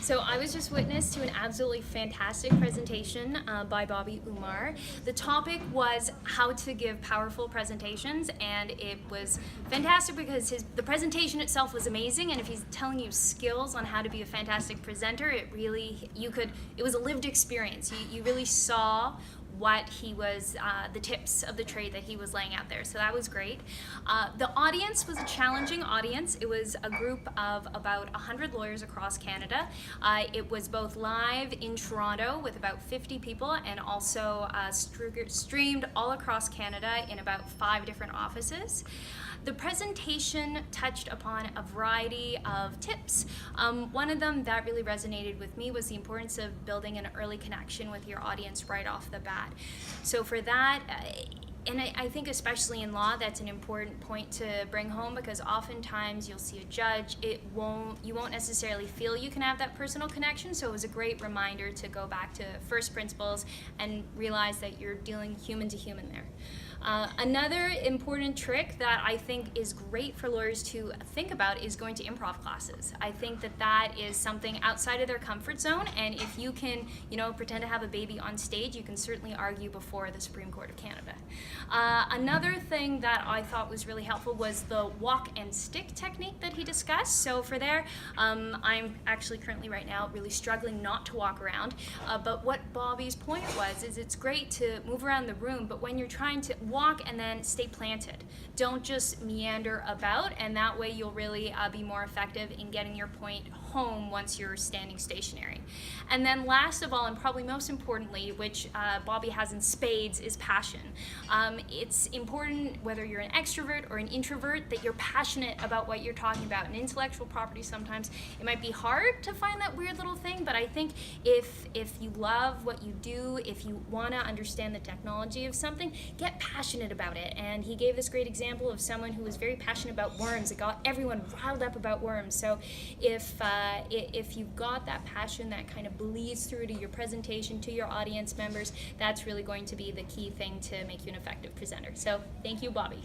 So I was just witness to an absolutely fantastic presentation by Bobby Umar. The topic was how to give powerful presentations, and it was fantastic because the presentation itself was amazing, and if he's telling you skills on how to be a fantastic presenter, it was a lived experience. You really saw what he was, the tips of the trade that he was laying out there. So that was great. The audience was a challenging audience. It was a group of about 100 lawyers across Canada. It was both live in Toronto with about 50 people and also streamed all across Canada in about 5 different offices. The presentation touched upon a variety of tips. One of them that really resonated with me was the importance of building an early connection with your audience right off the bat. So for that, and I think especially in law, that's an important point to bring home, because oftentimes you'll see a judge, you won't necessarily feel you can have that personal connection. So it was a great reminder to go back to first principles and realize that you're dealing human to human there. Another important trick that I think is great for lawyers to think about is going to improv classes. I think that is something outside of their comfort zone, and if you can, pretend to have a baby on stage, you can certainly argue before the Supreme Court of Canada. Another thing that I thought was really helpful was the walk and stick technique that he discussed. So for there, I'm actually currently right now really struggling not to walk around, but what Bobby's point is it's great to move around the room, but when you're trying to walk and then stay planted. Don't just meander about, and that way you'll really be more effective in getting your point home once you're standing stationary. And then last of all, and probably most importantly, which Bobby has in spades, is passion. It's important, whether you're an extrovert or an introvert, that you're passionate about what you're talking about. In intellectual property, sometimes it might be hard to find that weird little thing, but I think if you love what you do, if you want to understand the technology of something, get passionate about it. And he gave this great example of someone who was very passionate about worms. It got everyone riled up about worms. So if you've got that passion that kind of bleeds through to your presentation, to your audience members, that's really going to be the key thing to make you an effective presenter. So thank you, Bobby.